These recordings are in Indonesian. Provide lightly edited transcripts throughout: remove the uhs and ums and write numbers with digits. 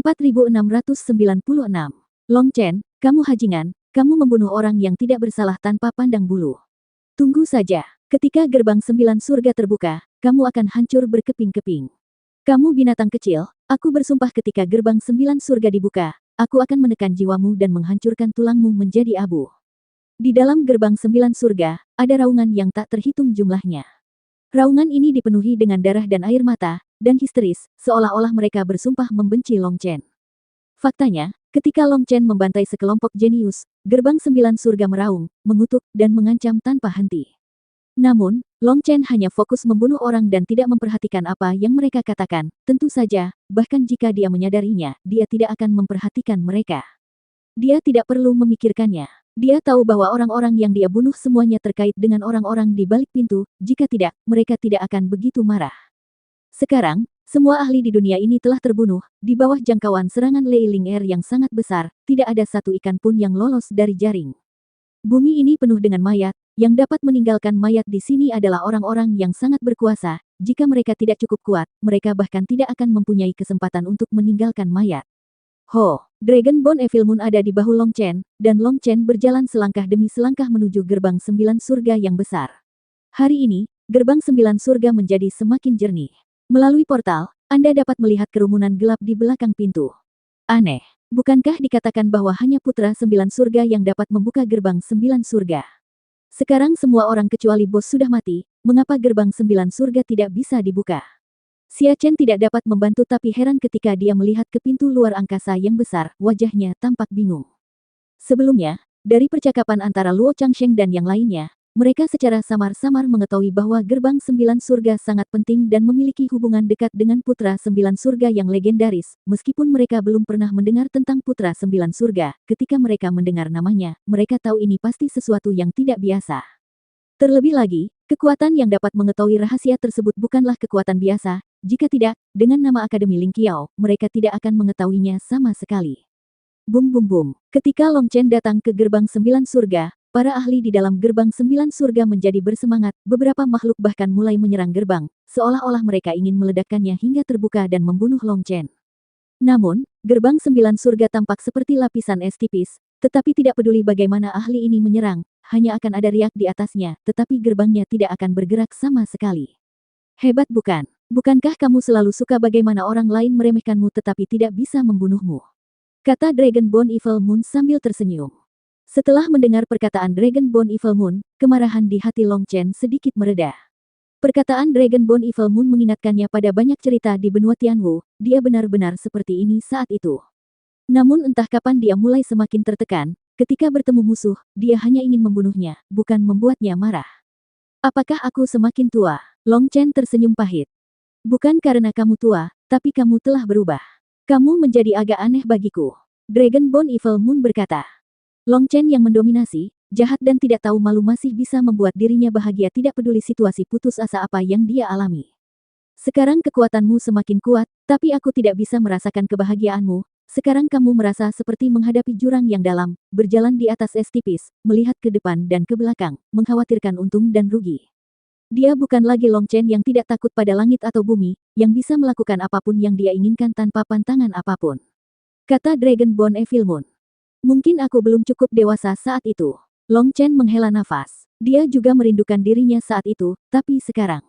4696. Long Chen, kamu hajingan, kamu membunuh orang yang tidak bersalah tanpa pandang bulu. Tunggu saja, ketika gerbang 9 surga terbuka, kamu akan hancur berkeping-keping. Kamu binatang kecil, aku bersumpah ketika gerbang 9 surga dibuka, aku akan menekan jiwamu dan menghancurkan tulangmu menjadi abu. Di dalam gerbang 9 surga, ada raungan yang tak terhitung jumlahnya. Raungan ini dipenuhi dengan darah dan air mata, dan histeris, seolah-olah mereka bersumpah membenci Long Chen. Faktanya, ketika Long Chen membantai sekelompok jenius, gerbang 9 surga meraung, mengutuk, dan mengancam tanpa henti. Namun, Long Chen hanya fokus membunuh orang dan tidak memperhatikan apa yang mereka katakan. Tentu saja, bahkan jika dia menyadarinya, dia tidak akan memperhatikan mereka. Dia tidak perlu memikirkannya. Dia tahu bahwa orang-orang yang dia bunuh semuanya terkait dengan orang-orang di balik pintu, jika tidak, mereka tidak akan begitu marah. Sekarang, semua ahli di dunia ini telah terbunuh, di bawah jangkauan serangan Lei Ling Er yang sangat besar, tidak ada satu ikan pun yang lolos dari jaring. Bumi ini penuh dengan mayat, yang dapat meninggalkan mayat di sini adalah orang-orang yang sangat berkuasa, jika mereka tidak cukup kuat, mereka bahkan tidak akan mempunyai kesempatan untuk meninggalkan mayat. Ho, Dragonborn Evil Moon ada di bahu Long Chen, dan Long Chen berjalan selangkah demi selangkah menuju gerbang 9 surga yang besar. Hari ini, gerbang 9 surga menjadi semakin jernih. Melalui portal, Anda dapat melihat kerumunan gelap di belakang pintu. Aneh, bukankah dikatakan bahwa hanya putra 9 surga yang dapat membuka gerbang 9 surga? Sekarang semua orang kecuali bos sudah mati, mengapa gerbang 9 surga tidak bisa dibuka? Xia Chen tidak dapat membantu tapi heran ketika dia melihat ke pintu luar angkasa yang besar, wajahnya tampak bingung. Sebelumnya, dari percakapan antara Luo Changsheng dan yang lainnya, mereka secara samar-samar mengetahui bahwa gerbang 9 surga sangat penting dan memiliki hubungan dekat dengan putra 9 surga yang legendaris. Meskipun mereka belum pernah mendengar tentang putra 9 surga, ketika mereka mendengar namanya, mereka tahu ini pasti sesuatu yang tidak biasa. Terlebih lagi, kekuatan yang dapat mengetahui rahasia tersebut bukanlah kekuatan biasa. Jika tidak, dengan nama Akademi Ling Qiao, mereka tidak akan mengetahuinya sama sekali. Bum bum bum. Ketika Long Chen datang ke gerbang 9 surga, para ahli di dalam gerbang 9 surga menjadi bersemangat, beberapa makhluk bahkan mulai menyerang gerbang, seolah-olah mereka ingin meledakkannya hingga terbuka dan membunuh Long Chen. Namun, gerbang 9 surga tampak seperti lapisan es tipis, tetapi tidak peduli bagaimana ahli ini menyerang, hanya akan ada riak di atasnya, tetapi gerbangnya tidak akan bergerak sama sekali. Hebat bukan? Bukankah kamu selalu suka bagaimana orang lain meremehkanmu tetapi tidak bisa membunuhmu? Kata Dragonborn Evil Moon sambil tersenyum. Setelah mendengar perkataan Dragonborn Evil Moon, kemarahan di hati Long Chen sedikit mereda. Perkataan Dragonborn Evil Moon mengingatkannya pada banyak cerita di benua Tianwu, dia benar-benar seperti ini saat itu. Namun entah kapan dia mulai semakin tertekan, ketika bertemu musuh, dia hanya ingin membunuhnya, bukan membuatnya marah. Apakah aku semakin tua? Long Chen tersenyum pahit. Bukan karena kamu tua, tapi kamu telah berubah. Kamu menjadi agak aneh bagiku. Dragonborn Evil Moon berkata. Long Chen yang mendominasi, jahat dan tidak tahu malu masih bisa membuat dirinya bahagia tidak peduli situasi putus asa apa yang dia alami. Sekarang kekuatanmu semakin kuat, tapi aku tidak bisa merasakan kebahagiaanmu. Sekarang kamu merasa seperti menghadapi jurang yang dalam, berjalan di atas es tipis, melihat ke depan dan ke belakang, mengkhawatirkan untung dan rugi. Dia bukan lagi Long Chen yang tidak takut pada langit atau bumi, yang bisa melakukan apapun yang dia inginkan tanpa pantangan apapun. Kata Dragonborn Evil Moon. Mungkin aku belum cukup dewasa saat itu. Long Chen menghela nafas. Dia juga merindukan dirinya saat itu, tapi sekarang.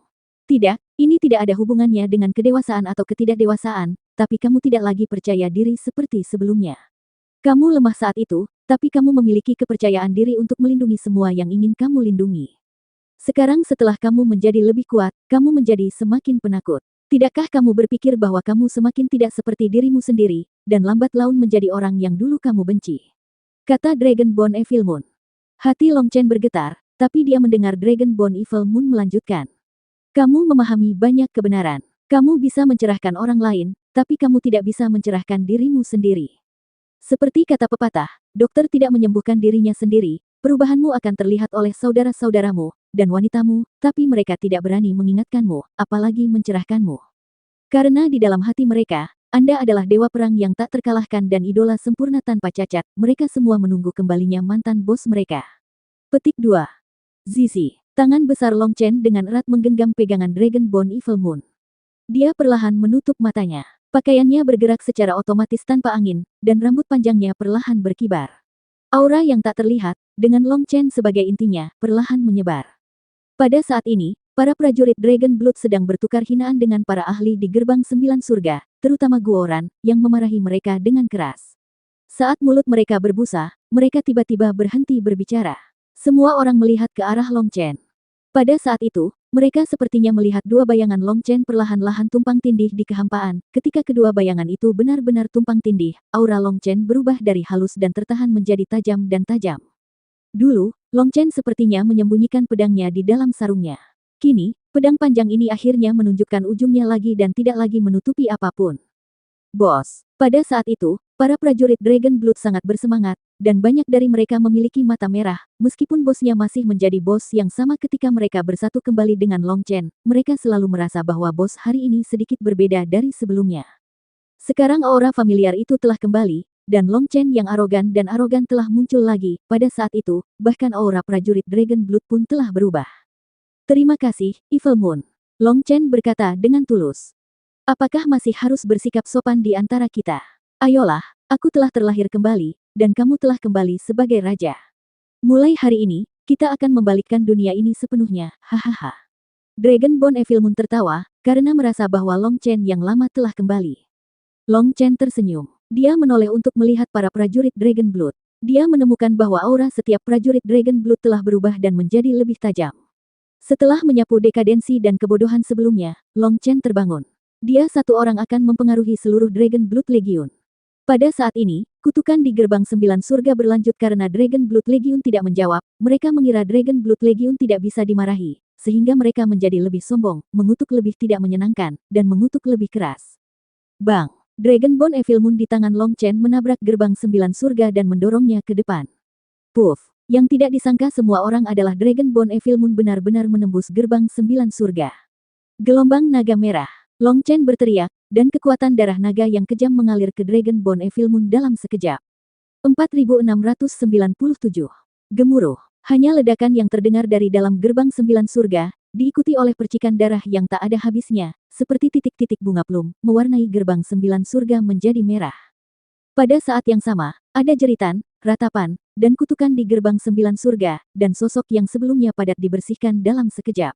Tidak, ini tidak ada hubungannya dengan kedewasaan atau ketidakdewasaan, tapi kamu tidak lagi percaya diri seperti sebelumnya. Kamu lemah saat itu, tapi kamu memiliki kepercayaan diri untuk melindungi semua yang ingin kamu lindungi. Sekarang setelah kamu menjadi lebih kuat, kamu menjadi semakin penakut. Tidakkah kamu berpikir bahwa kamu semakin tidak seperti dirimu sendiri, dan lambat laun menjadi orang yang dulu kamu benci? Kata Dragonborn Evil Moon. Hati Long Chen bergetar, tapi dia mendengar Dragonborn Evil Moon melanjutkan. Kamu memahami banyak kebenaran. Kamu bisa mencerahkan orang lain, tapi kamu tidak bisa mencerahkan dirimu sendiri. Seperti kata pepatah, dokter tidak menyembuhkan dirinya sendiri, perubahanmu akan terlihat oleh saudara-saudaramu dan wanitamu, tapi mereka tidak berani mengingatkanmu, apalagi mencerahkanmu. Karena di dalam hati mereka, Anda adalah dewa perang yang tak terkalahkan dan idola sempurna tanpa cacat, mereka semua menunggu kembalinya mantan bos mereka. Petik 2. Zizi. Tangan besar Long Chen dengan erat menggenggam pegangan Dragonborn Evil Moon. Dia perlahan menutup matanya. Pakaiannya bergerak secara otomatis tanpa angin, dan rambut panjangnya perlahan berkibar. Aura yang tak terlihat, dengan Long Chen sebagai intinya, perlahan menyebar. Pada saat ini, para prajurit Dragon Blood sedang bertukar hinaan dengan para ahli di gerbang 9 surga, terutama Guoran, yang memarahi mereka dengan keras. Saat mulut mereka berbusa, mereka tiba-tiba berhenti berbicara. Semua orang melihat ke arah Long Chen. Pada saat itu, mereka sepertinya melihat dua bayangan Long Chen perlahan-lahan tumpang tindih di kehampaan. Ketika kedua bayangan itu benar-benar tumpang tindih, aura Long Chen berubah dari halus dan tertahan menjadi tajam dan tajam. Dulu, Long Chen sepertinya menyembunyikan pedangnya di dalam sarungnya. Kini, pedang panjang ini akhirnya menunjukkan ujungnya lagi dan tidak lagi menutupi apapun. Bos. Pada saat itu, para prajurit Dragon Blood sangat bersemangat, dan banyak dari mereka memiliki mata merah, meskipun bosnya masih menjadi bos yang sama ketika mereka bersatu kembali dengan Long Chen, mereka selalu merasa bahwa bos hari ini sedikit berbeda dari sebelumnya. Sekarang aura familiar itu telah kembali, dan Long Chen yang arogan telah muncul lagi. Pada saat itu, bahkan aura prajurit Dragon Blood pun telah berubah. Terima kasih, Evil Moon. Long Chen berkata dengan tulus. Apakah masih harus bersikap sopan di antara kita? Ayolah, aku telah terlahir kembali, dan kamu telah kembali sebagai raja. Mulai hari ini, kita akan membalikkan dunia ini sepenuhnya, hahaha. Dragonborn Evil Moon tertawa, karena merasa bahwa Long Chen yang lama telah kembali. Long Chen tersenyum. Dia menoleh untuk melihat para prajurit Dragon Blood. Dia menemukan bahwa aura setiap prajurit Dragon Blood telah berubah dan menjadi lebih tajam. Setelah menyapu dekadensi dan kebodohan sebelumnya, Long Chen terbangun. Dia satu orang akan mempengaruhi seluruh Dragon Blood Legion. Pada saat ini, kutukan di gerbang 9 surga berlanjut karena Dragon Blood Legion tidak menjawab. Mereka mengira Dragon Blood Legion tidak bisa dimarahi, sehingga mereka menjadi lebih sombong, mengutuk lebih tidak menyenangkan, dan mengutuk lebih keras. Bang! Dragonborn Evil Moon di tangan Long Chen menabrak gerbang 9 surga dan mendorongnya ke depan. Puff! Yang tidak disangka semua orang adalah Dragonborn Evil Moon benar-benar menembus gerbang 9 surga. Gelombang naga merah. Long Chen berteriak, dan kekuatan darah naga yang kejam mengalir ke Dragonborn Evil Moon dalam sekejap. 4697. Gemuruh. Hanya ledakan yang terdengar dari dalam gerbang 9 surga, diikuti oleh percikan darah yang tak ada habisnya, seperti titik-titik bunga plum, mewarnai gerbang 9 surga menjadi merah. Pada saat yang sama, ada jeritan, ratapan, dan kutukan di gerbang 9 surga, dan sosok yang sebelumnya padat dibersihkan dalam sekejap.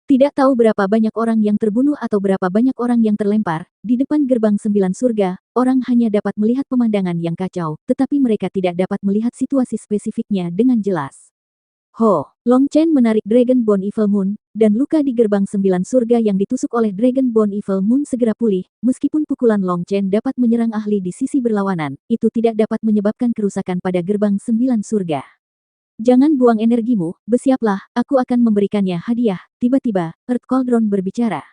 Tidak tahu berapa banyak orang yang terbunuh atau berapa banyak orang yang terlempar, di depan gerbang 9 surga, orang hanya dapat melihat pemandangan yang kacau, tetapi mereka tidak dapat melihat situasi spesifiknya dengan jelas. Ho! Long Chen menarik Dragonborn Evil Moon, dan luka di gerbang 9 surga yang ditusuk oleh Dragonborn Evil Moon segera pulih, meskipun pukulan Long Chen dapat menyerang ahli di sisi berlawanan, itu tidak dapat menyebabkan kerusakan pada gerbang 9 surga. Jangan buang energimu, bersiaplah, aku akan memberikannya hadiah. Tiba-tiba, Earth Cauldron berbicara.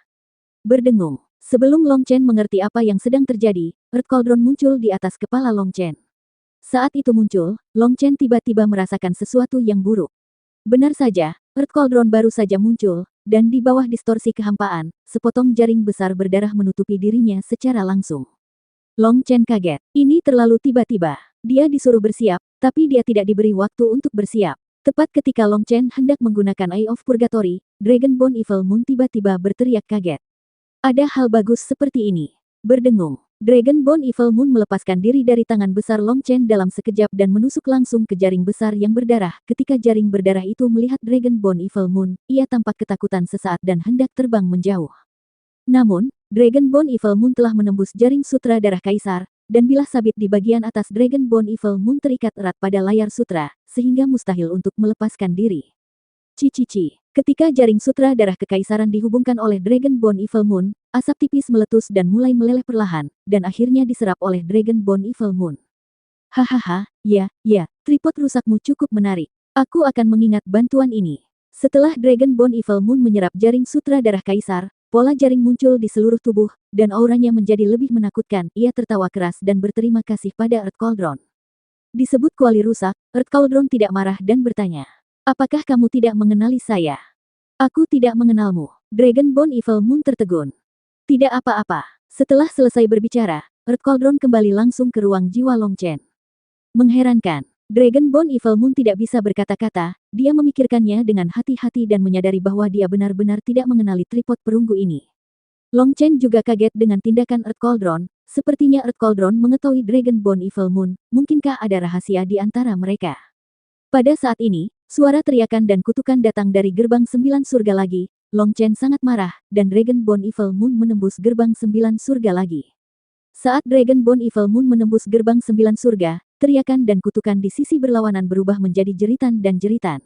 Berdengung. Sebelum Long Chen mengerti apa yang sedang terjadi, Earth Cauldron muncul di atas kepala Long Chen. Saat itu muncul, Long Chen tiba-tiba merasakan sesuatu yang buruk. Benar saja, Earth Cauldron baru saja muncul, dan di bawah distorsi kehampaan, sepotong jaring besar berdarah menutupi dirinya secara langsung. Long Chen kaget. Ini terlalu tiba-tiba. Dia disuruh bersiap, tapi dia tidak diberi waktu untuk bersiap. Tepat ketika Long Chen hendak menggunakan Eye of Purgatory, Dragonborn Evil Moon tiba-tiba berteriak kaget. Ada hal bagus seperti ini. Berdengung. Dragonborn Evil Moon melepaskan diri dari tangan besar Long Chen dalam sekejap dan menusuk langsung ke jaring besar yang berdarah. Ketika jaring berdarah itu melihat Dragonborn Evil Moon, ia tampak ketakutan sesaat dan hendak terbang menjauh. Namun, Dragonborn Evil Moon telah menembus jaring sutra darah kaisar, dan bilah sabit di bagian atas Dragonborn Evil Moon terikat erat pada layar sutra, sehingga mustahil untuk melepaskan diri. Cici. Ketika jaring sutra darah kekaisaran dihubungkan oleh Dragonborn Evil Moon, asap tipis meletus dan mulai meleleh perlahan, dan akhirnya diserap oleh Dragonborn Evil Moon. Hahaha, ya, tripod rusakmu cukup menarik. Aku akan mengingat bantuan ini. Setelah Dragonborn Evil Moon menyerap jaring sutra darah kaisar, pola jaring muncul di seluruh tubuh, dan auranya menjadi lebih menakutkan. Ia tertawa keras dan berterima kasih pada Earth Cauldron. Disebut kuali rusak, Earth Cauldron tidak marah dan bertanya. Apakah kamu tidak mengenali saya? Aku tidak mengenalmu. Dragonborn Evil Moon tertegun. Tidak apa-apa. Setelah selesai berbicara, Earth Cauldron kembali langsung ke ruang jiwa Long Chen. Mengherankan. Dragonborn Evil Moon tidak bisa berkata-kata, dia memikirkannya dengan hati-hati dan menyadari bahwa dia benar-benar tidak mengenali tripod perunggu ini. Long Chen juga kaget dengan tindakan Earth Cauldron. Sepertinya Earth Cauldron mengetahui Dragonborn Evil Moon, mungkinkah ada rahasia di antara mereka? Pada saat ini, suara teriakan dan kutukan datang dari gerbang 9 surga lagi. Long Chen sangat marah, dan Dragonborn Evil Moon menembus gerbang 9 surga lagi. Saat Dragonborn Evil Moon menembus gerbang 9 surga, teriakan dan kutukan di sisi berlawanan berubah menjadi jeritan dan jeritan.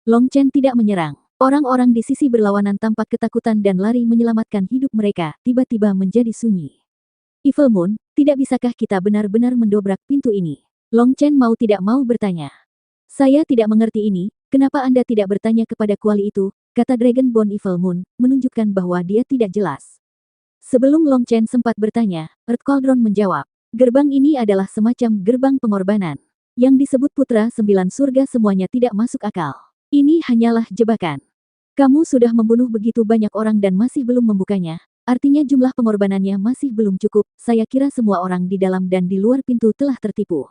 Long Chen tidak menyerang. Orang-orang di sisi berlawanan tampak ketakutan dan lari menyelamatkan hidup mereka, tiba-tiba menjadi sunyi. Evil Moon, tidak bisakah kita benar-benar mendobrak pintu ini? Long Chen mau tidak mau bertanya. Saya tidak mengerti ini, kenapa Anda tidak bertanya kepada kuali itu, kata Dragonborn Evil Moon, menunjukkan bahwa dia tidak jelas. Sebelum Long Chen sempat bertanya, Earth Cauldron menjawab, gerbang ini adalah semacam gerbang pengorbanan. Yang disebut Putra 9 Surga semuanya tidak masuk akal. Ini hanyalah jebakan. Kamu sudah membunuh begitu banyak orang dan masih belum membukanya, artinya jumlah pengorbanannya masih belum cukup, saya kira semua orang di dalam dan di luar pintu telah tertipu.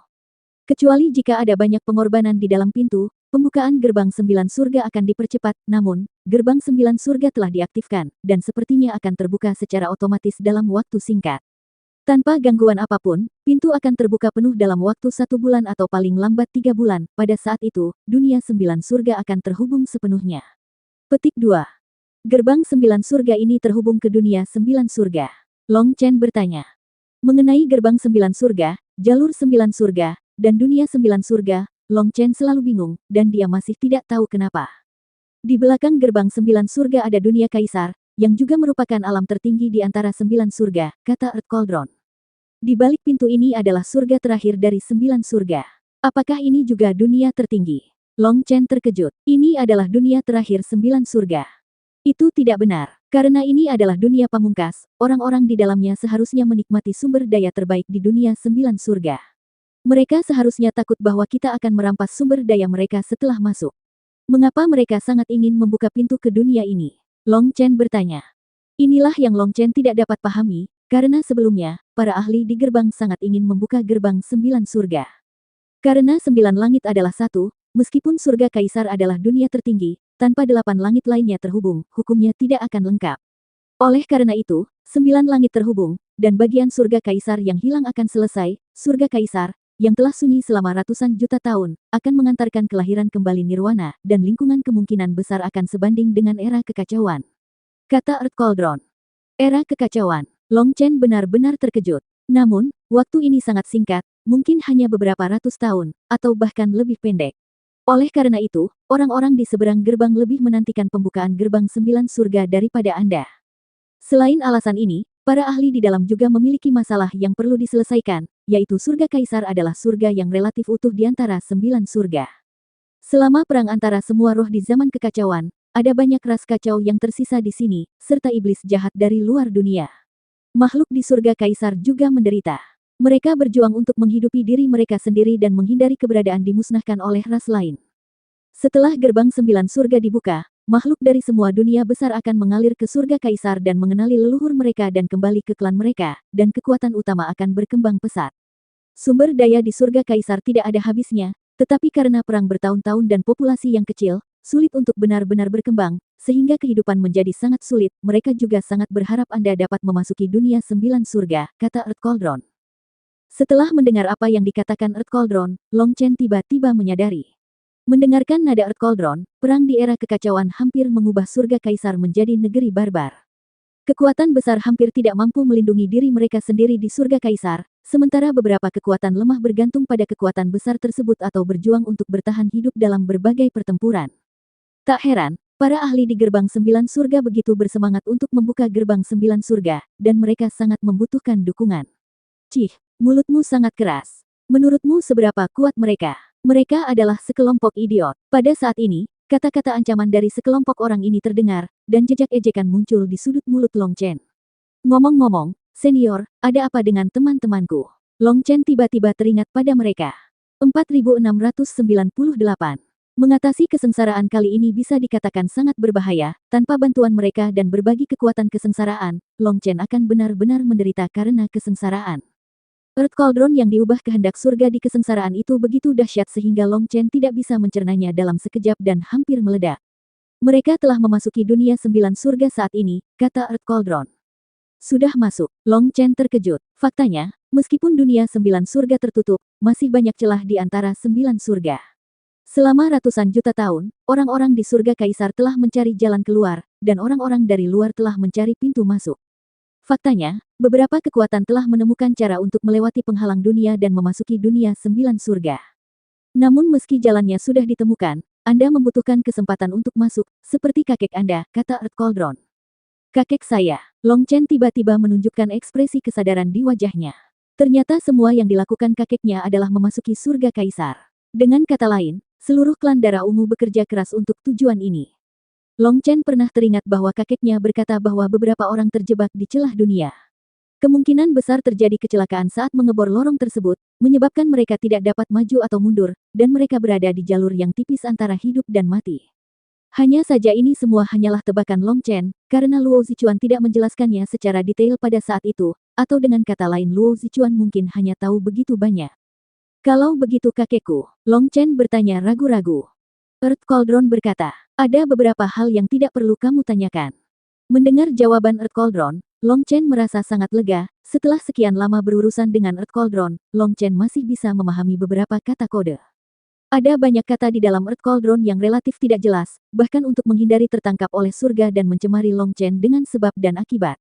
Kecuali jika ada banyak pengorbanan di dalam pintu, pembukaan gerbang 9 surga akan dipercepat, namun, gerbang 9 surga telah diaktifkan, dan sepertinya akan terbuka secara otomatis dalam waktu singkat. Tanpa gangguan apapun, pintu akan terbuka penuh dalam waktu 1 bulan atau paling lambat 3 bulan, pada saat itu, dunia 9 surga akan terhubung sepenuhnya. Petik 2. Gerbang 9 surga ini terhubung ke dunia 9 surga. Long Chen bertanya. Mengenai gerbang 9 surga, jalur 9 surga, dan dunia 9 surga, Long Chen selalu bingung, dan dia masih tidak tahu kenapa. Di belakang gerbang 9 surga ada dunia kaisar, yang juga merupakan alam tertinggi di antara 9 surga, kata Earth Cauldron. Di balik pintu ini adalah surga terakhir dari 9 surga. Apakah ini juga dunia tertinggi? Long Chen terkejut. Ini adalah dunia terakhir 9 surga. Itu tidak benar. Karena ini adalah dunia pamungkas, orang-orang di dalamnya seharusnya menikmati sumber daya terbaik di dunia 9 surga. Mereka seharusnya takut bahwa kita akan merampas sumber daya mereka setelah masuk. Mengapa mereka sangat ingin membuka pintu ke dunia ini? Long Chen bertanya. Inilah yang Long Chen tidak dapat pahami, karena sebelumnya, para ahli di gerbang sangat ingin membuka gerbang 9 surga. Karena 9 langit adalah satu, meskipun surga kaisar adalah dunia tertinggi, tanpa 8 langit lainnya terhubung, hukumnya tidak akan lengkap. Oleh karena itu, 9 langit terhubung, dan bagian surga kaisar yang hilang akan selesai, surga kaisar, yang telah sunyi selama ratusan juta tahun, akan mengantarkan kelahiran kembali nirwana, dan lingkungan kemungkinan besar akan sebanding dengan era kekacauan. Kata Earth Cauldron. Era kekacauan. Long Chen benar-benar terkejut. Namun, waktu ini sangat singkat, mungkin hanya beberapa ratus tahun, atau bahkan lebih pendek. Oleh karena itu, orang-orang di seberang gerbang lebih menantikan pembukaan gerbang 9 surga daripada Anda. Selain alasan ini, para ahli di dalam juga memiliki masalah yang perlu diselesaikan, yaitu surga kaisar adalah surga yang relatif utuh di antara 9 surga. Selama perang antara semua roh di zaman kekacauan, ada banyak ras kacau yang tersisa di sini, serta iblis jahat dari luar dunia. Makhluk di surga kaisar juga menderita. Mereka berjuang untuk menghidupi diri mereka sendiri dan menghindari keberadaan dimusnahkan oleh ras lain. Setelah gerbang 9 surga dibuka, makhluk dari semua dunia besar akan mengalir ke surga kaisar dan mengenali leluhur mereka dan kembali ke klan mereka, dan kekuatan utama akan berkembang pesat. Sumber daya di surga kaisar tidak ada habisnya, tetapi karena perang bertahun-tahun dan populasi yang kecil, sulit untuk benar-benar berkembang, sehingga kehidupan menjadi sangat sulit. Mereka juga sangat berharap Anda dapat memasuki dunia 9 surga, kata Earth Cauldron. Setelah mendengar apa yang dikatakan Earth Cauldron, Long Chen tiba-tiba menyadari. Mendengarkan nada Earth Cauldron, perang di era kekacauan hampir mengubah surga kaisar menjadi negeri barbar. Kekuatan besar hampir tidak mampu melindungi diri mereka sendiri di surga kaisar, sementara beberapa kekuatan lemah bergantung pada kekuatan besar tersebut atau berjuang untuk bertahan hidup dalam berbagai pertempuran. Tak heran, para ahli di gerbang 9 surga begitu bersemangat untuk membuka gerbang 9 surga, dan mereka sangat membutuhkan dukungan. Cih, mulutmu sangat keras. Menurutmu seberapa kuat mereka? Mereka adalah sekelompok idiot. Pada saat ini, kata-kata ancaman dari sekelompok orang ini terdengar, dan jejak ejekan muncul di sudut mulut Long Chen. Ngomong-ngomong, senior, ada apa dengan teman-temanku? Long Chen tiba-tiba teringat pada mereka. 4698. Mengatasi kesengsaraan kali ini bisa dikatakan sangat berbahaya, tanpa bantuan mereka dan berbagi kekuatan kesengsaraan, Long Chen akan benar-benar menderita karena kesengsaraan. Earth Cauldron yang diubah kehendak surga di kesengsaraan itu begitu dahsyat sehingga Long Chen tidak bisa mencernanya dalam sekejap dan hampir meledak. Mereka telah memasuki dunia 9 surga saat ini, kata Earth Cauldron. Sudah masuk. Long Chen terkejut. Faktanya, meskipun dunia 9 surga tertutup, masih banyak celah di antara 9 surga. Selama ratusan juta tahun, orang-orang di surga kaisar telah mencari jalan keluar, dan orang-orang dari luar telah mencari pintu masuk. Faktanya, beberapa kekuatan telah menemukan cara untuk melewati penghalang dunia dan memasuki dunia 9 surga. Namun meski jalannya sudah ditemukan, Anda membutuhkan kesempatan untuk masuk, seperti kakek Anda, kata Earth Cauldron. Kakek saya. Long Chen tiba-tiba menunjukkan ekspresi kesadaran di wajahnya. Ternyata semua yang dilakukan kakeknya adalah memasuki surga kaisar. Dengan kata lain, seluruh klan darah ungu bekerja keras untuk tujuan ini. Long Chen pernah teringat bahwa kakeknya berkata bahwa beberapa orang terjebak di celah dunia. Kemungkinan besar terjadi kecelakaan saat mengebor lorong tersebut, menyebabkan mereka tidak dapat maju atau mundur, dan mereka berada di jalur yang tipis antara hidup dan mati. Hanya saja ini semua hanyalah tebakan Long Chen, karena Luo Zichuan tidak menjelaskannya secara detail pada saat itu, atau dengan kata lain Luo Zichuan mungkin hanya tahu begitu banyak. Kalau begitu kakekku, Long Chen bertanya ragu-ragu. Earth Cauldron berkata, ada beberapa hal yang tidak perlu kamu tanyakan. Mendengar jawaban Earth Cauldron, Long Chen merasa sangat lega. Setelah sekian lama berurusan dengan Earth Cauldron, Long Chen masih bisa memahami beberapa kata kode. Ada banyak kata di dalam Earth Cauldron yang relatif tidak jelas, bahkan untuk menghindari tertangkap oleh surga dan mencemari Long Chen dengan sebab dan akibat.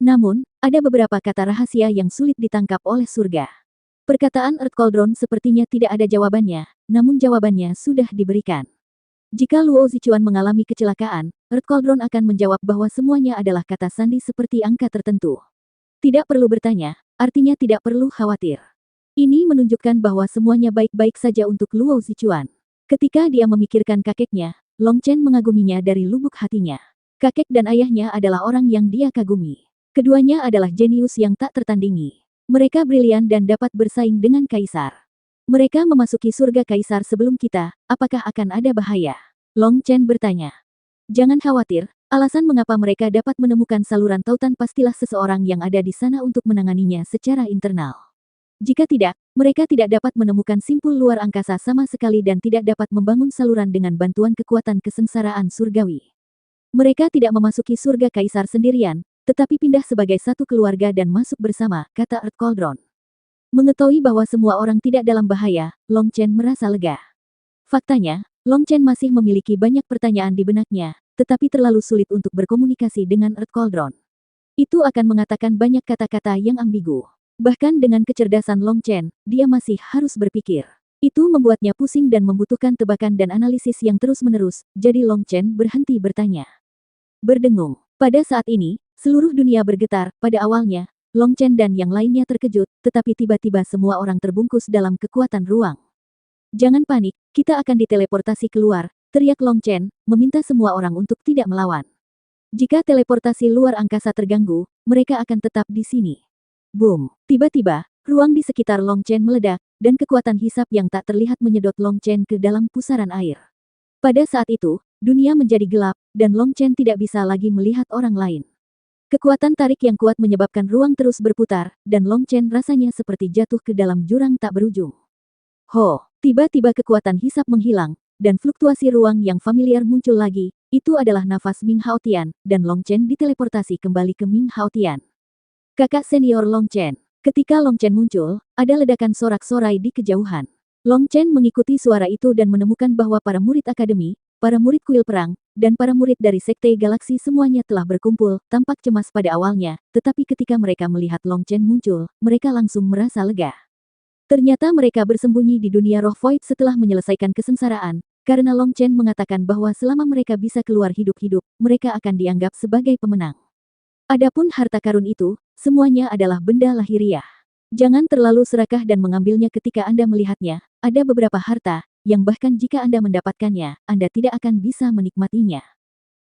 Namun, ada beberapa kata rahasia yang sulit ditangkap oleh surga. Perkataan Earth Cauldron sepertinya tidak ada jawabannya, namun jawabannya sudah diberikan. Jika Luo Zichuan mengalami kecelakaan, Earth Cauldron akan menjawab bahwa semuanya adalah kata sandi seperti angka tertentu. Tidak perlu bertanya, artinya tidak perlu khawatir. Ini menunjukkan bahwa semuanya baik-baik saja untuk Luo Zichuan. Ketika dia memikirkan kakeknya, Long Chen mengaguminya dari lubuk hatinya. Kakek dan ayahnya adalah orang yang dia kagumi. Keduanya adalah jenius yang tak tertandingi. Mereka brilian dan dapat bersaing dengan kaisar. Mereka memasuki surga kaisar sebelum kita, apakah akan ada bahaya? Long Chen bertanya. Jangan khawatir, alasan mengapa mereka dapat menemukan saluran tautan pastilah seseorang yang ada di sana untuk menanganinya secara internal. Jika tidak, mereka tidak dapat menemukan simpul luar angkasa sama sekali dan tidak dapat membangun saluran dengan bantuan kekuatan kesengsaraan surgawi. Mereka tidak memasuki surga kaisar sendirian, tetapi pindah sebagai satu keluarga dan masuk bersama, kata Earth Cauldron. Mengetahui bahwa semua orang tidak dalam bahaya, Long Chen merasa lega. Faktanya, Long Chen masih memiliki banyak pertanyaan di benaknya, tetapi terlalu sulit untuk berkomunikasi dengan Earth Cauldron. Itu akan mengatakan banyak kata-kata yang ambigu. Bahkan dengan kecerdasan Long Chen, dia masih harus berpikir. Itu membuatnya pusing dan membutuhkan tebakan dan analisis yang terus-menerus, jadi Long Chen berhenti bertanya. Berdengung. Pada saat ini, seluruh dunia bergetar. Pada awalnya, Long Chen dan yang lainnya terkejut, tetapi tiba-tiba semua orang terbungkus dalam kekuatan ruang. Jangan panik, kita akan diteleportasi keluar, teriak Long Chen, meminta semua orang untuk tidak melawan. Jika teleportasi luar angkasa terganggu, mereka akan tetap di sini. Boom! Tiba-tiba, ruang di sekitar Long Chen meledak, dan kekuatan hisap yang tak terlihat menyedot Long Chen ke dalam pusaran air. Pada saat itu, dunia menjadi gelap, dan Long Chen tidak bisa lagi melihat orang lain. Kekuatan tarik yang kuat menyebabkan ruang terus berputar, dan Long Chen rasanya seperti jatuh ke dalam jurang tak berujung. Ho! Tiba-tiba kekuatan hisap menghilang, dan fluktuasi ruang yang familiar muncul lagi. Itu adalah nafas Ming Hao Tian, dan Long Chen diteleportasi kembali ke Ming Hao Tian. Kakak senior Long Chen. Ketika Long Chen muncul, ada ledakan sorak-sorai di kejauhan. Long Chen mengikuti suara itu dan menemukan bahwa para murid akademi, para murid kuil perang, dan para murid dari Sekte Galaksi semuanya telah berkumpul, tampak cemas pada awalnya, tetapi ketika mereka melihat Long Chen muncul, mereka langsung merasa lega. Ternyata mereka bersembunyi di dunia roh void setelah menyelesaikan kesengsaraan, karena Long Chen mengatakan bahwa selama mereka bisa keluar hidup-hidup, mereka akan dianggap sebagai pemenang. Adapun harta karun itu, semuanya adalah benda lahiriah. Jangan terlalu serakah dan mengambilnya ketika Anda melihatnya. Ada beberapa harta, yang bahkan jika Anda mendapatkannya, Anda tidak akan bisa menikmatinya.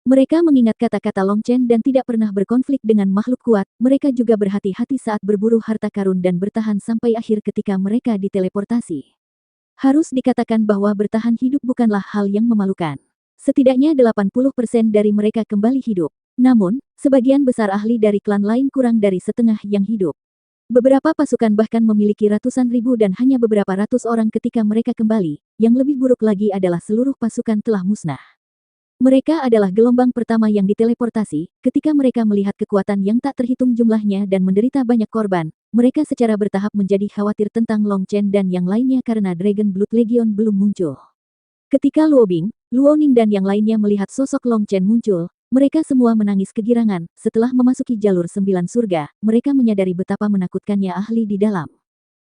Mereka mengingat kata-kata Long Chen dan tidak pernah berkonflik dengan makhluk kuat. Mereka juga berhati-hati saat berburu harta karun dan bertahan sampai akhir ketika mereka diteleportasi. Harus dikatakan bahwa bertahan hidup bukanlah hal yang memalukan. Setidaknya 80% dari mereka kembali hidup. Namun, sebagian besar ahli dari klan lain kurang dari setengah yang hidup. Beberapa pasukan bahkan memiliki ratusan ribu dan hanya beberapa ratus orang ketika mereka kembali. Yang lebih buruk lagi adalah seluruh pasukan telah musnah. Mereka adalah gelombang pertama yang diteleportasi. Ketika mereka melihat kekuatan yang tak terhitung jumlahnya dan menderita banyak korban, mereka secara bertahap menjadi khawatir tentang Long Chen dan yang lainnya karena Dragon Blood Legion belum muncul. Ketika Luo Bing, Luo Ning dan yang lainnya melihat sosok Long Chen muncul, mereka semua menangis kegirangan. Setelah memasuki jalur 9 surga, mereka menyadari betapa menakutkannya ahli di dalam.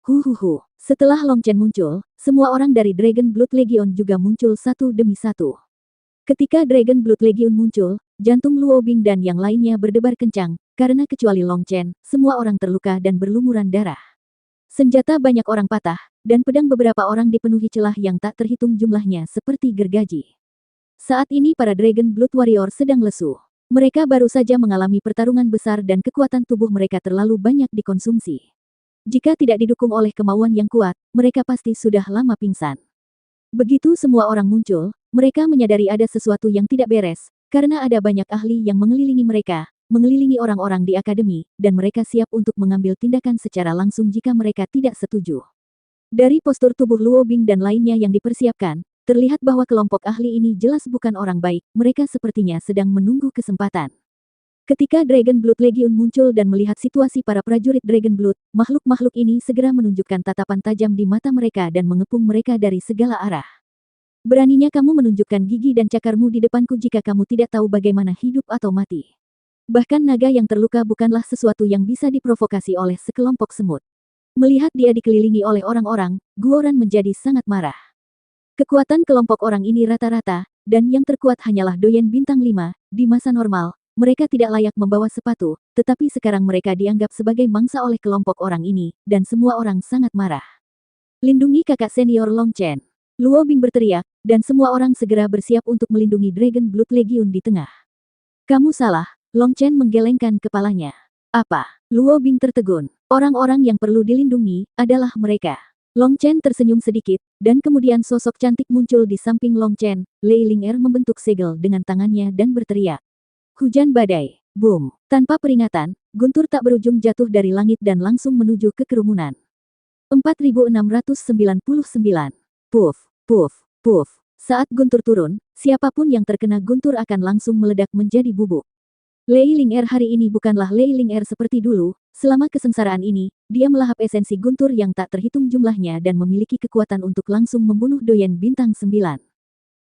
Huhuhu. Setelah Long Chen muncul, semua orang dari Dragon Blood Legion juga muncul satu demi satu. Ketika Dragon Blood Legion muncul, jantung Luo Bing dan yang lainnya berdebar kencang, karena kecuali Long Chen, semua orang terluka dan berlumuran darah. Senjata banyak orang patah, dan pedang beberapa orang dipenuhi celah yang tak terhitung jumlahnya seperti gergaji. Saat ini para Dragon Blood Warrior sedang lesu. Mereka baru saja mengalami pertarungan besar dan kekuatan tubuh mereka terlalu banyak dikonsumsi. Jika tidak didukung oleh kemauan yang kuat, mereka pasti sudah lama pingsan. Begitu semua orang muncul, mereka menyadari ada sesuatu yang tidak beres, karena ada banyak ahli yang mengelilingi mereka, mengelilingi orang-orang di akademi, dan mereka siap untuk mengambil tindakan secara langsung jika mereka tidak setuju. Dari postur tubuh Luo Bing dan lainnya yang dipersiapkan, terlihat bahwa kelompok ahli ini jelas bukan orang baik, mereka sepertinya sedang menunggu kesempatan. Ketika Dragon Blood Legion muncul dan melihat situasi para prajurit Dragon Blood, makhluk-makhluk ini segera menunjukkan tatapan tajam di mata mereka dan mengepung mereka dari segala arah. Beraninya kamu menunjukkan gigi dan cakarmu di depanku jika kamu tidak tahu bagaimana hidup atau mati. Bahkan naga yang terluka bukanlah sesuatu yang bisa diprovokasi oleh sekelompok semut. Melihat dia dikelilingi oleh orang-orang, Guoran menjadi sangat marah. Kekuatan kelompok orang ini rata-rata, dan yang terkuat hanyalah Doyen Bintang 5, di masa normal. Mereka tidak layak membawa sepatu, tetapi sekarang mereka dianggap sebagai mangsa oleh kelompok orang ini, dan semua orang sangat marah. Lindungi kakak senior Long Chen. Luo Bing berteriak, dan semua orang segera bersiap untuk melindungi Dragon Blood Legion di tengah. Kamu salah, Long Chen menggelengkan kepalanya. Apa? Luo Bing tertegun. Orang-orang yang perlu dilindungi adalah mereka. Long Chen tersenyum sedikit, dan kemudian sosok cantik muncul di samping Long Chen. Lei Ling membentuk segel dengan tangannya dan berteriak. Hujan badai. Boom. Tanpa peringatan, guntur tak berujung jatuh dari langit dan langsung menuju ke kerumunan. 4699. Puff, puff, puff. Saat guntur turun, siapapun yang terkena guntur akan langsung meledak menjadi bubuk. Lei Ling hari ini bukanlah Lei Ling seperti dulu. Selama kesengsaraan ini, dia melahap esensi guntur yang tak terhitung jumlahnya dan memiliki kekuatan untuk langsung membunuh Doyen Bintang 9.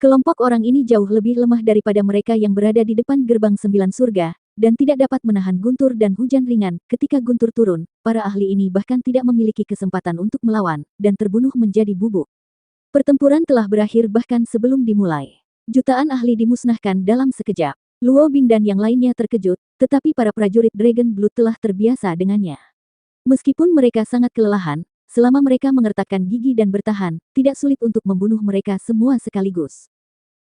Kelompok orang ini jauh lebih lemah daripada mereka yang berada di depan gerbang 9 surga, dan tidak dapat menahan guntur dan hujan ringan. Ketika guntur turun, para ahli ini bahkan tidak memiliki kesempatan untuk melawan, dan terbunuh menjadi bubuk. Pertempuran telah berakhir bahkan sebelum dimulai. Jutaan ahli dimusnahkan dalam sekejap. Luo Bing dan yang lainnya terkejut, tetapi para prajurit Dragon Blood telah terbiasa dengannya. Meskipun mereka sangat kelelahan, selama mereka mengertakkan gigi dan bertahan, tidak sulit untuk membunuh mereka semua sekaligus.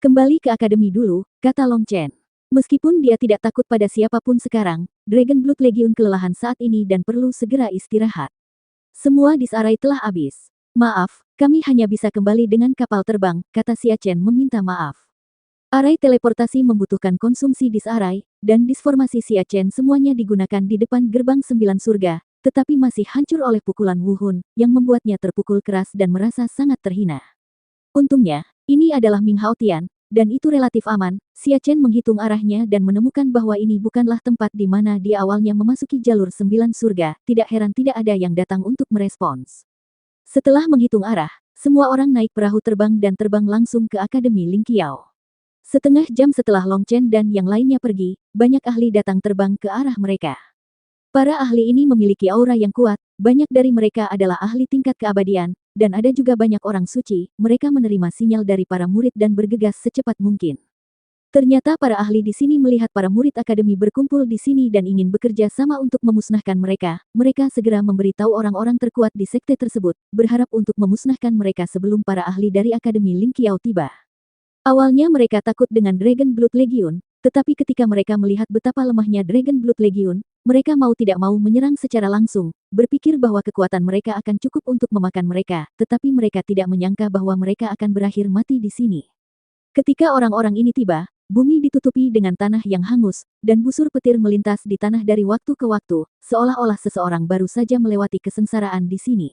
Kembali ke akademi dulu, kata Long Chen. Meskipun dia tidak takut pada siapapun sekarang, Dragon Blood Legion kelelahan saat ini dan perlu segera istirahat. Semua disarai telah habis. Maaf, kami hanya bisa kembali dengan kapal terbang, kata Xia Chen meminta maaf. Arai teleportasi membutuhkan konsumsi disarai, dan disformasi Xia Chen semuanya digunakan di depan gerbang 9 surga, tetapi masih hancur oleh pukulan Wu Hun, yang membuatnya terpukul keras dan merasa sangat terhina. Untungnya, ini adalah Ming Hao Tian, dan itu relatif aman. Xia Chen menghitung arahnya dan menemukan bahwa ini bukanlah tempat di mana dia awalnya memasuki jalur 9 surga, tidak heran tidak ada yang datang untuk merespons. Setelah menghitung arah, semua orang naik perahu terbang dan terbang langsung ke Akademi Ling Qiao. Setengah jam setelah Long Chen dan yang lainnya pergi, banyak ahli datang terbang ke arah mereka. Para ahli ini memiliki aura yang kuat, banyak dari mereka adalah ahli tingkat keabadian, dan ada juga banyak orang suci. Mereka menerima sinyal dari para murid dan bergegas secepat mungkin. Ternyata para ahli di sini melihat para murid akademi berkumpul di sini dan ingin bekerja sama untuk memusnahkan mereka. Mereka segera memberitahu orang-orang terkuat di sekte tersebut, berharap untuk memusnahkan mereka sebelum para ahli dari Akademi Ling Qiao tiba. Awalnya mereka takut dengan Dragon Blood Legion, tetapi ketika mereka melihat betapa lemahnya Dragon Blood Legion, mereka mau tidak mau menyerang secara langsung, berpikir bahwa kekuatan mereka akan cukup untuk memakan mereka, tetapi mereka tidak menyangka bahwa mereka akan berakhir mati di sini. Ketika orang-orang ini tiba, bumi ditutupi dengan tanah yang hangus, dan busur petir melintas di tanah dari waktu ke waktu, seolah-olah seseorang baru saja melewati kesengsaraan di sini.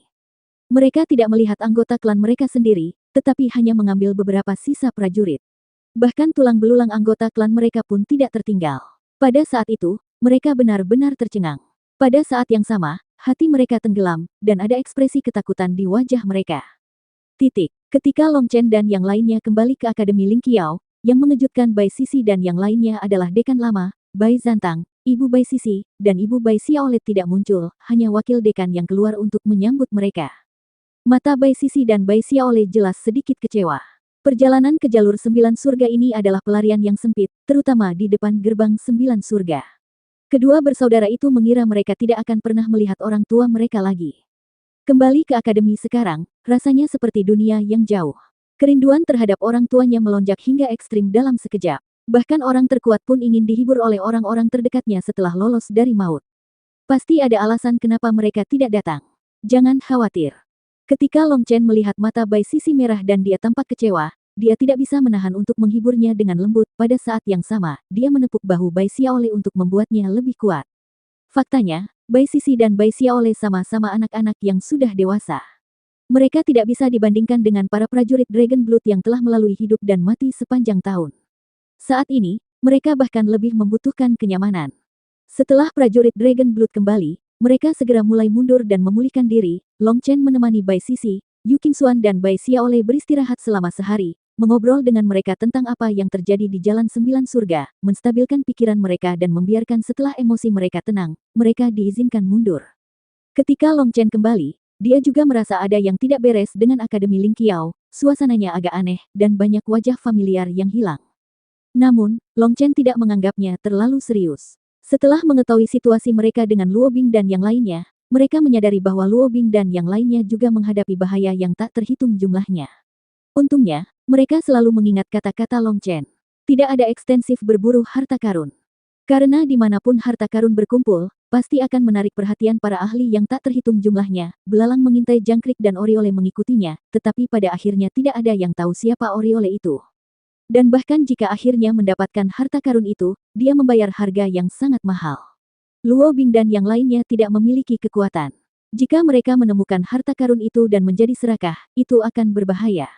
Mereka tidak melihat anggota klan mereka sendiri, tetapi hanya mengambil beberapa sisa prajurit. Bahkan tulang belulang anggota klan mereka pun tidak tertinggal. Pada saat itu, mereka benar-benar tercengang. Pada saat yang sama, hati mereka tenggelam, dan ada ekspresi ketakutan di wajah mereka. Ketika Long Chen dan yang lainnya kembali ke Akademi Ling Qiao, yang mengejutkan Bai Sisi dan yang lainnya adalah dekan lama, Bai Zantang, Ibu Bai Sisi, dan Ibu Bai Xiaolet tidak muncul, hanya wakil dekan yang keluar untuk menyambut mereka. Mata Bai Sisi dan Bai Xiaolet jelas sedikit kecewa. Perjalanan ke jalur 9 surga ini adalah pelarian yang sempit, terutama di depan gerbang 9 surga. Kedua bersaudara itu mengira mereka tidak akan pernah melihat orang tua mereka lagi. Kembali ke akademi sekarang, rasanya seperti dunia yang jauh. Kerinduan terhadap orang tuanya melonjak hingga ekstrim dalam sekejap. Bahkan orang terkuat pun ingin dihibur oleh orang-orang terdekatnya setelah lolos dari maut. Pasti ada alasan kenapa mereka tidak datang. Jangan khawatir. Ketika Long Chen melihat mata Bai Sisi merah dan dia tampak kecewa, dia tidak bisa menahan untuk menghiburnya dengan lembut. Pada saat yang sama, dia menepuk bahu Bai Xiaole untuk membuatnya lebih kuat. Faktanya, Bai Sisi dan Bai Xiaole sama-sama anak-anak yang sudah dewasa. Mereka tidak bisa dibandingkan dengan para prajurit Dragon Blood yang telah melalui hidup dan mati sepanjang tahun. Saat ini, mereka bahkan lebih membutuhkan kenyamanan. Setelah prajurit Dragon Blood kembali, mereka segera mulai mundur dan memulihkan diri. Long Chen menemani Bai Sisi, Yu Qingxuan dan Bai Xiaole beristirahat selama sehari, mengobrol dengan mereka tentang apa yang terjadi di Jalan 9 Surga, menstabilkan pikiran mereka dan membiarkan setelah emosi mereka tenang, mereka diizinkan mundur. Ketika Long Chen kembali, dia juga merasa ada yang tidak beres dengan Akademi Ling Qiao, suasananya agak aneh, dan banyak wajah familiar yang hilang. Namun, Long Chen tidak menganggapnya terlalu serius. Setelah mengetahui situasi mereka dengan Luo Bing dan yang lainnya, mereka menyadari bahwa Luo Bing dan yang lainnya juga menghadapi bahaya yang tak terhitung jumlahnya. Untungnya, mereka selalu mengingat kata-kata Long Chen. Tidak ada ekstensif berburu harta karun. Karena dimanapun harta karun berkumpul, pasti akan menarik perhatian para ahli yang tak terhitung jumlahnya. Belalang mengintai jangkrik dan Oriole mengikutinya, tetapi pada akhirnya tidak ada yang tahu siapa Oriole itu. Dan bahkan jika akhirnya mendapatkan harta karun itu, dia membayar harga yang sangat mahal. Luo Bing dan yang lainnya tidak memiliki kekuatan. Jika mereka menemukan harta karun itu dan menjadi serakah, itu akan berbahaya.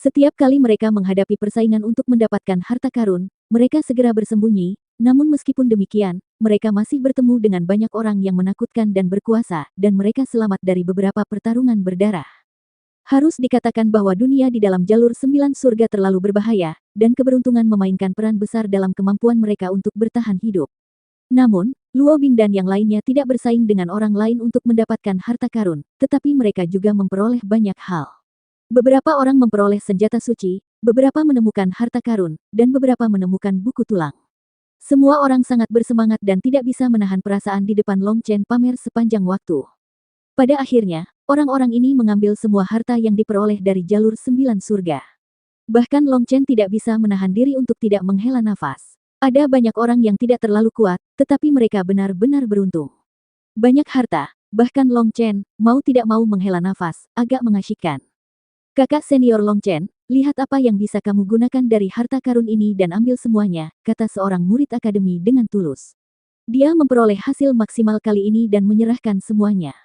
Setiap kali mereka menghadapi persaingan untuk mendapatkan harta karun, mereka segera bersembunyi, namun meskipun demikian, mereka masih bertemu dengan banyak orang yang menakutkan dan berkuasa, dan mereka selamat dari beberapa pertarungan berdarah. Harus dikatakan bahwa dunia di dalam jalur 9 surga terlalu berbahaya, dan keberuntungan memainkan peran besar dalam kemampuan mereka untuk bertahan hidup. Namun, Luo Bing dan yang lainnya tidak bersaing dengan orang lain untuk mendapatkan harta karun, tetapi mereka juga memperoleh banyak hal. Beberapa orang memperoleh senjata suci, beberapa menemukan harta karun, dan beberapa menemukan buku tulang. Semua orang sangat bersemangat dan tidak bisa menahan perasaan di depan Long Chen pamer sepanjang waktu. Pada akhirnya, orang-orang ini mengambil semua harta yang diperoleh dari jalur 9 surga. Bahkan Long Chen tidak bisa menahan diri untuk tidak menghela nafas. Ada banyak orang yang tidak terlalu kuat, tetapi mereka benar-benar beruntung. Banyak harta, bahkan Long Chen, mau tidak mau menghela nafas, agak mengasyikkan. Kakak senior Long Chen, lihat apa yang bisa kamu gunakan dari harta karun ini dan ambil semuanya, kata seorang murid akademi dengan tulus. Dia memperoleh hasil maksimal kali ini dan menyerahkan semuanya.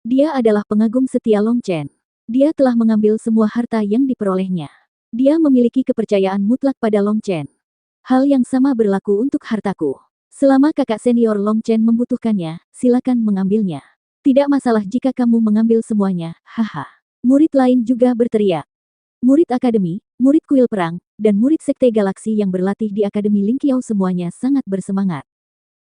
Dia adalah pengagum setia Long Chen. Dia telah mengambil semua harta yang diperolehnya. Dia memiliki kepercayaan mutlak pada Long Chen. Hal yang sama berlaku untuk hartaku. Selama kakak senior Long Chen membutuhkannya, silakan mengambilnya. Tidak masalah jika kamu mengambil semuanya, haha. Murid lain juga berteriak. Murid akademi, murid kuil perang, dan murid sekte galaksi yang berlatih di Akademi Ling Qiao semuanya sangat bersemangat.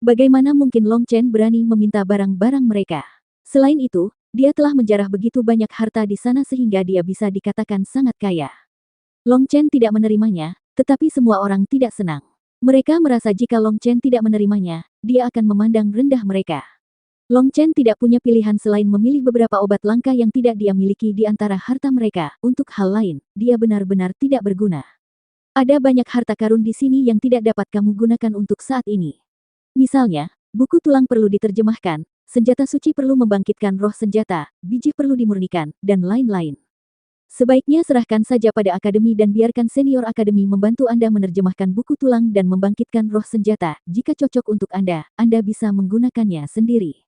Bagaimana mungkin Long Chen berani meminta barang-barang mereka? Selain itu, dia telah menjarah begitu banyak harta di sana sehingga dia bisa dikatakan sangat kaya. Long Chen tidak menerimanya, tetapi semua orang tidak senang. Mereka merasa jika Long Chen tidak menerimanya, dia akan memandang rendah mereka. Long Chen tidak punya pilihan selain memilih beberapa obat langka yang tidak dia miliki di antara harta mereka. Untuk hal lain, dia benar-benar tidak berguna. Ada banyak harta karun di sini yang tidak dapat kamu gunakan untuk saat ini. Misalnya, buku tulang perlu diterjemahkan, senjata suci perlu membangkitkan roh senjata, biji perlu dimurnikan, dan lain-lain. Sebaiknya serahkan saja pada akademi dan biarkan senior akademi membantu Anda menerjemahkan buku tulang dan membangkitkan roh senjata. Jika cocok untuk Anda, Anda bisa menggunakannya sendiri.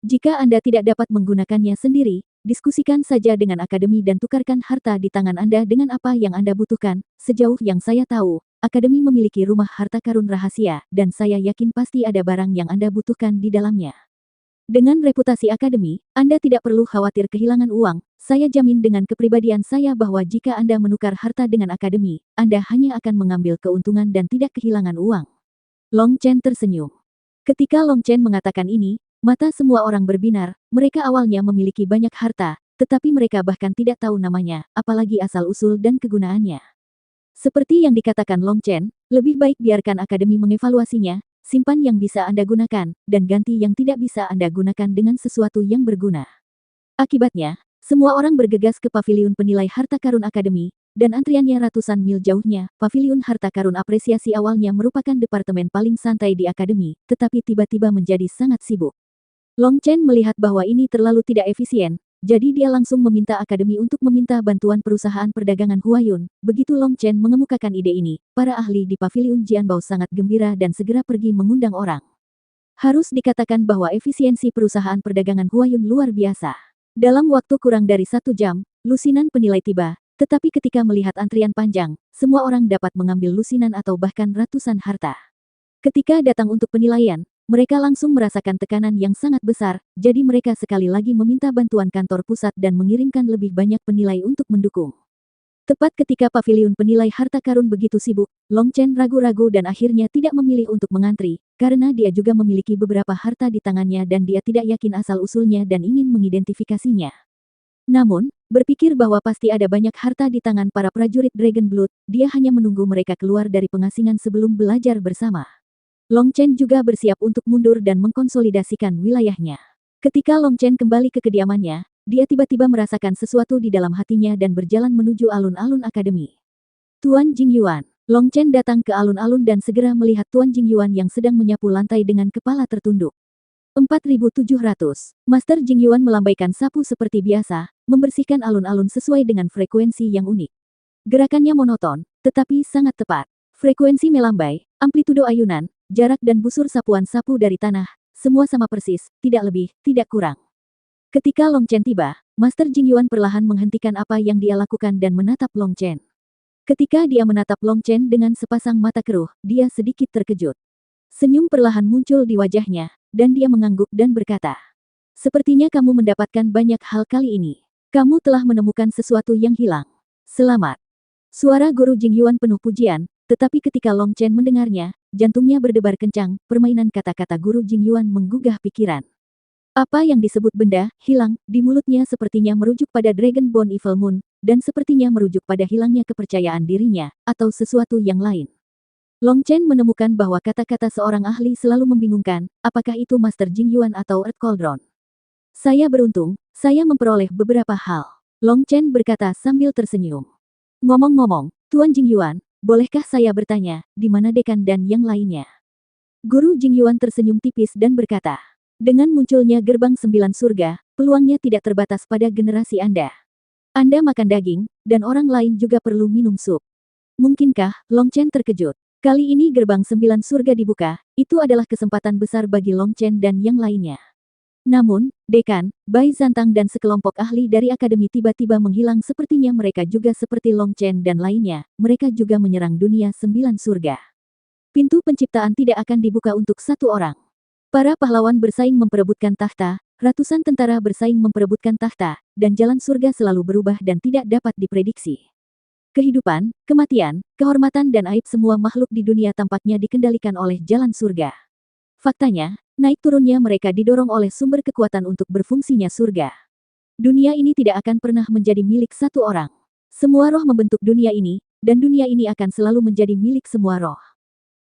Jika Anda tidak dapat menggunakannya sendiri, diskusikan saja dengan akademi dan tukarkan harta di tangan Anda dengan apa yang Anda butuhkan. Sejauh yang saya tahu, akademi memiliki rumah harta karun rahasia, dan saya yakin pasti ada barang yang Anda butuhkan di dalamnya. Dengan reputasi akademi, Anda tidak perlu khawatir kehilangan uang. Saya jamin dengan kepribadian saya bahwa jika Anda menukar harta dengan akademi, Anda hanya akan mengambil keuntungan dan tidak kehilangan uang. Long Chen tersenyum. Ketika Long Chen mengatakan ini, mata semua orang berbinar. Mereka awalnya memiliki banyak harta, tetapi mereka bahkan tidak tahu namanya, apalagi asal-usul dan kegunaannya. Seperti yang dikatakan Long Chen, lebih baik biarkan akademi mengevaluasinya, simpan yang bisa Anda gunakan, dan ganti yang tidak bisa Anda gunakan dengan sesuatu yang berguna. Akibatnya, semua orang bergegas ke paviliun penilai harta karun akademi, dan antriannya ratusan mil jauhnya. Paviliun harta karun apresiasi awalnya merupakan departemen paling santai di akademi, tetapi tiba-tiba menjadi sangat sibuk. Long Chen melihat bahwa ini terlalu tidak efisien, jadi dia langsung meminta akademi untuk meminta bantuan perusahaan perdagangan Huayun. Begitu Long Chen mengemukakan ide ini, para ahli di paviliun Jianbao sangat gembira dan segera pergi mengundang orang. Harus dikatakan bahwa efisiensi perusahaan perdagangan Huayun luar biasa. Dalam waktu kurang dari 1 jam, lusinan penilai tiba, tetapi ketika melihat antrian panjang, semua orang dapat mengambil lusinan atau bahkan ratusan harta. Ketika datang untuk penilaian, mereka langsung merasakan tekanan yang sangat besar, jadi mereka sekali lagi meminta bantuan kantor pusat dan mengirimkan lebih banyak penilai untuk mendukung. Tepat ketika paviliun penilai harta karun begitu sibuk, Long Chen ragu-ragu dan akhirnya tidak memilih untuk mengantri, karena dia juga memiliki beberapa harta di tangannya dan dia tidak yakin asal-usulnya dan ingin mengidentifikasinya. Namun, berpikir bahwa pasti ada banyak harta di tangan para prajurit Dragon Blood, dia hanya menunggu mereka keluar dari pengasingan sebelum belajar bersama. Long Chen juga bersiap untuk mundur dan mengkonsolidasikan wilayahnya. Ketika Long Chen kembali ke kediamannya, dia tiba-tiba merasakan sesuatu di dalam hatinya dan berjalan menuju alun-alun akademi. Tuan Jingyuan. Long Chen datang ke alun-alun dan segera melihat Tuan Jingyuan yang sedang menyapu lantai dengan kepala tertunduk. 4700. Master Jingyuan melambaikan sapu seperti biasa, membersihkan alun-alun sesuai dengan frekuensi yang unik. Gerakannya monoton, tetapi sangat tepat. Frekuensi melambai, amplitudo ayunan, jarak dan busur sapuan sapu dari tanah, semua sama persis, tidak lebih, tidak kurang. Ketika Long Chen tiba, Master Jingyuan perlahan menghentikan apa yang dia lakukan dan menatap Long Chen. Ketika dia menatap Long Chen dengan sepasang mata keruh, dia sedikit terkejut. Senyum perlahan muncul di wajahnya, dan dia mengangguk dan berkata, "Sepertinya kamu mendapatkan banyak hal kali ini. Kamu telah menemukan sesuatu yang hilang. Selamat." Suara Guru Jingyuan penuh pujian, tetapi ketika Long Chen mendengarnya, jantungnya berdebar kencang. Permainan kata-kata Guru Jingyuan menggugah pikiran. Apa yang disebut benda hilang di mulutnya sepertinya merujuk pada Dragon Bone Evil Moon, dan sepertinya merujuk pada hilangnya kepercayaan dirinya, atau sesuatu yang lain. Long Chen menemukan bahwa kata-kata seorang ahli selalu membingungkan, apakah itu Master Jingyuan atau Earth Cauldron. Saya beruntung, saya memperoleh beberapa hal. Long Chen berkata sambil tersenyum. Ngomong-ngomong, Tuan Jingyuan, bolehkah saya bertanya, di mana dekan dan yang lainnya? Guru Jingyuan tersenyum tipis dan berkata, dengan munculnya gerbang 9 surga, peluangnya tidak terbatas pada generasi Anda. Anda makan daging, dan orang lain juga perlu minum sup. Mungkinkah? Long Chen terkejut. Kali ini gerbang 9 surga dibuka, itu adalah kesempatan besar bagi Long Chen dan yang lainnya. Namun, Dekan, Bai Zantang dan sekelompok ahli dari akademi tiba-tiba menghilang sepertinya mereka juga seperti Long Chen dan lainnya, mereka juga menyerang dunia 9 surga. Pintu penciptaan tidak akan dibuka untuk satu orang. Para pahlawan bersaing memperebutkan tahta, ratusan tentara bersaing memperebutkan tahta, dan jalan surga selalu berubah dan tidak dapat diprediksi. Kehidupan, kematian, kehormatan dan aib semua makhluk di dunia tampaknya dikendalikan oleh jalan surga. Faktanya, naik turunnya mereka didorong oleh sumber kekuatan untuk berfungsinya surga. Dunia ini tidak akan pernah menjadi milik satu orang. Semua roh membentuk dunia ini, dan dunia ini akan selalu menjadi milik semua roh.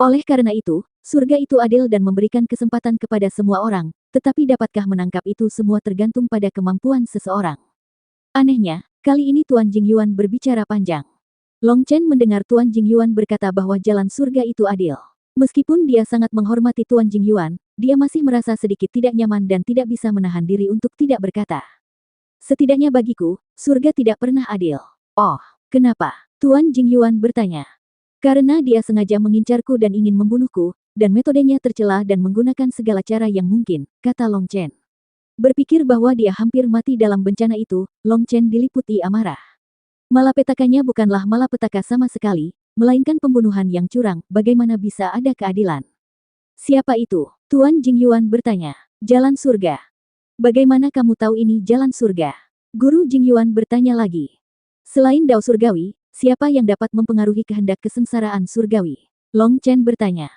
Oleh karena itu, surga itu adil dan memberikan kesempatan kepada semua orang, tetapi dapatkah menangkap itu semua tergantung pada kemampuan seseorang. Anehnya, kali ini Tuan Jingyuan berbicara panjang. Long Chen mendengar Tuan Jingyuan berkata bahwa jalan surga itu adil. Meskipun dia sangat menghormati Tuan Jingyuan, dia masih merasa sedikit tidak nyaman dan tidak bisa menahan diri untuk tidak berkata. Setidaknya bagiku, surga tidak pernah adil. Oh, kenapa? Tuan Jingyuan bertanya. Karena dia sengaja mengincarku dan ingin membunuhku, dan metodenya tercela dan menggunakan segala cara yang mungkin, kata Long Chen. Berpikir bahwa dia hampir mati dalam bencana itu, Long Chen diliputi amarah. Malapetakannya bukanlah malapetaka sama sekali, melainkan pembunuhan yang curang. Bagaimana bisa ada keadilan? Siapa itu? Tuan Jingyuan bertanya. Jalan surga. Bagaimana kamu tahu ini jalan surga? Guru Jingyuan bertanya lagi. Selain Dao Surgawi, siapa yang dapat mempengaruhi kehendak kesengsaraan surgawi? Long Chen bertanya.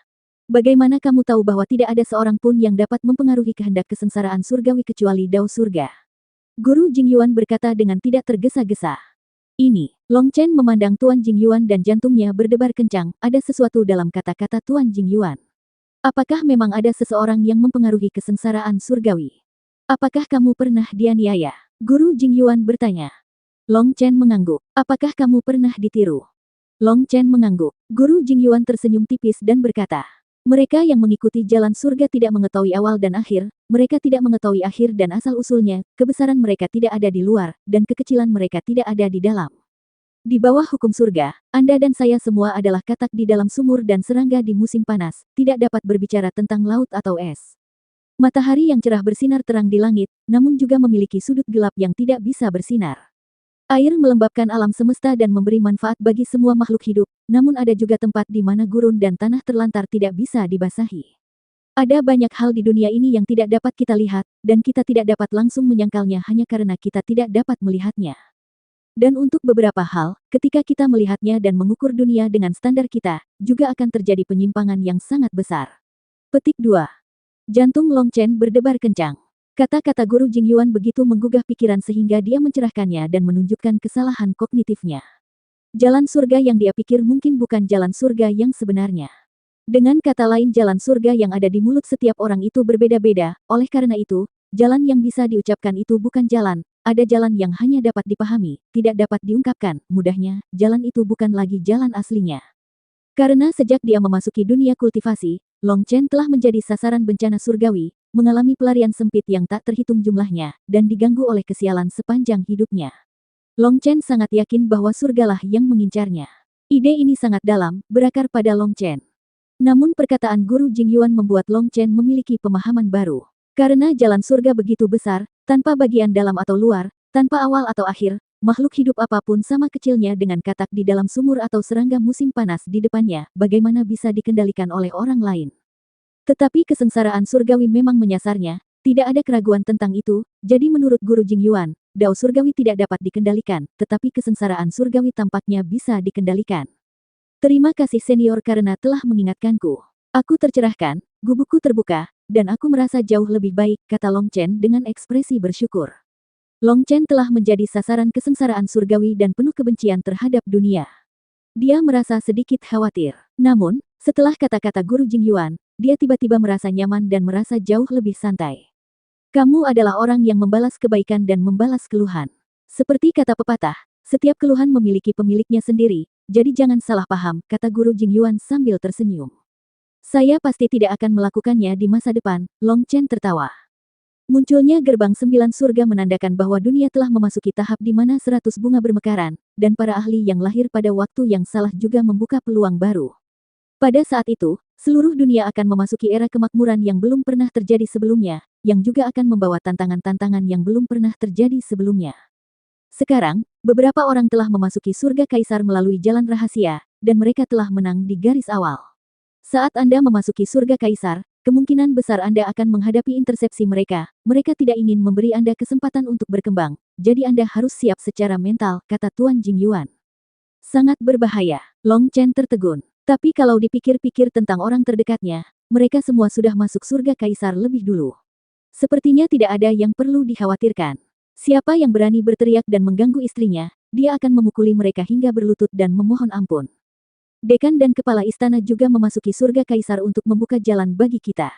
Bagaimana kamu tahu bahwa tidak ada seorang pun yang dapat mempengaruhi kehendak kesengsaraan surgawi kecuali Dao Surga? Guru Jingyuan berkata dengan tidak tergesa-gesa. Ini, Long Chen memandang Tuan Jingyuan dan jantungnya berdebar kencang, ada sesuatu dalam kata-kata Tuan Jingyuan. Apakah memang ada seseorang yang mempengaruhi kesengsaraan surgawi? Apakah kamu pernah dianiaya? Guru Jingyuan bertanya. Long Chen mengangguk. Apakah kamu pernah ditiru? Long Chen mengangguk. Guru Jingyuan tersenyum tipis dan berkata. Mereka yang mengikuti jalan surga tidak mengetahui awal dan akhir, mereka tidak mengetahui akhir dan asal-usulnya, kebesaran mereka tidak ada di luar, dan kekecilan mereka tidak ada di dalam. Di bawah hukum surga, Anda dan saya semua adalah katak di dalam sumur dan serangga di musim panas, tidak dapat berbicara tentang laut atau es. Matahari yang cerah bersinar terang di langit, namun juga memiliki sudut gelap yang tidak bisa bersinar. Air melembabkan alam semesta dan memberi manfaat bagi semua makhluk hidup, namun ada juga tempat di mana gurun dan tanah terlantar tidak bisa dibasahi. Ada banyak hal di dunia ini yang tidak dapat kita lihat, dan kita tidak dapat langsung menyangkalnya hanya karena kita tidak dapat melihatnya. Dan untuk beberapa hal, ketika kita melihatnya dan mengukur dunia dengan standar kita, juga akan terjadi penyimpangan yang sangat besar. Petik 2. Jantung Long Chen berdebar kencang. Kata-kata Guru Jingyuan begitu menggugah pikiran sehingga dia mencerahkannya dan menunjukkan kesalahan kognitifnya. Jalan surga yang dia pikir mungkin bukan jalan surga yang sebenarnya. Dengan kata lain jalan surga yang ada di mulut setiap orang itu berbeda-beda, oleh karena itu, jalan yang bisa diucapkan itu bukan jalan, ada jalan yang hanya dapat dipahami, tidak dapat diungkapkan, mudahnya, jalan itu bukan lagi jalan aslinya. Karena sejak dia memasuki dunia kultivasi, Long Chen telah menjadi sasaran bencana surgawi, mengalami pelarian sempit yang tak terhitung jumlahnya, dan diganggu oleh kesialan sepanjang hidupnya. Long Chen sangat yakin bahwa surgalah yang mengincarnya. Ide ini sangat dalam, berakar pada Long Chen. Namun perkataan Guru Jingyuan membuat Long Chen memiliki pemahaman baru. Karena jalan surga begitu besar, tanpa bagian dalam atau luar, tanpa awal atau akhir, makhluk hidup apapun sama kecilnya dengan katak di dalam sumur atau serangga musim panas di depannya, bagaimana bisa dikendalikan oleh orang lain. Tetapi kesengsaraan surgawi memang menyasarnya, tidak ada keraguan tentang itu, jadi menurut Guru Jingyuan, Dao surgawi tidak dapat dikendalikan, tetapi kesengsaraan surgawi tampaknya bisa dikendalikan. Terima kasih senior karena telah mengingatkanku. Aku tercerahkan, gubukku terbuka, dan aku merasa jauh lebih baik, kata Long Chen dengan ekspresi bersyukur. Long Chen telah menjadi sasaran kesengsaraan surgawi dan penuh kebencian terhadap dunia. Dia merasa sedikit khawatir. Namun, setelah kata-kata Guru Jingyuan, dia tiba-tiba merasa nyaman dan merasa jauh lebih santai. Kamu adalah orang yang membalas kebaikan dan membalas keluhan. Seperti kata pepatah, setiap keluhan memiliki pemiliknya sendiri, jadi jangan salah paham, kata Guru Jingyuan sambil tersenyum. Saya pasti tidak akan melakukannya di masa depan, Long Chen tertawa. Munculnya gerbang 9 surga menandakan bahwa dunia telah memasuki tahap di mana 100 bunga bermekaran, dan para ahli yang lahir pada waktu yang salah juga membuka peluang baru. Pada saat itu, seluruh dunia akan memasuki era kemakmuran yang belum pernah terjadi sebelumnya, yang juga akan membawa tantangan-tantangan yang belum pernah terjadi sebelumnya. Sekarang, beberapa orang telah memasuki surga kaisar melalui jalan rahasia, dan mereka telah menang di garis awal. Saat Anda memasuki surga kaisar, kemungkinan besar Anda akan menghadapi intersepsi mereka. Mereka tidak ingin memberi Anda kesempatan untuk berkembang, jadi Anda harus siap secara mental, kata Tuan Jingyuan. Sangat berbahaya, Long Chen tertegun. Tapi kalau dipikir-pikir tentang orang terdekatnya, mereka semua sudah masuk surga kaisar lebih dulu. Sepertinya tidak ada yang perlu dikhawatirkan. Siapa yang berani berteriak dan mengganggu istrinya, dia akan memukuli mereka hingga berlutut dan memohon ampun. Dekan dan kepala istana juga memasuki surga kaisar untuk membuka jalan bagi kita.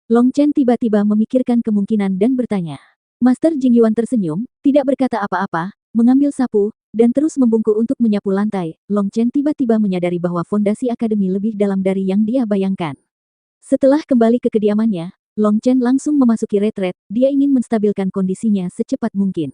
Long Chen tiba-tiba memikirkan kemungkinan dan bertanya. Master Jingyuan tersenyum, tidak berkata apa-apa, mengambil sapu, dan terus membungkuk untuk menyapu lantai. Long Chen tiba-tiba menyadari bahwa fondasi akademi lebih dalam dari yang dia bayangkan. Setelah kembali ke kediamannya, Long Chen langsung memasuki retret, dia ingin menstabilkan kondisinya secepat mungkin.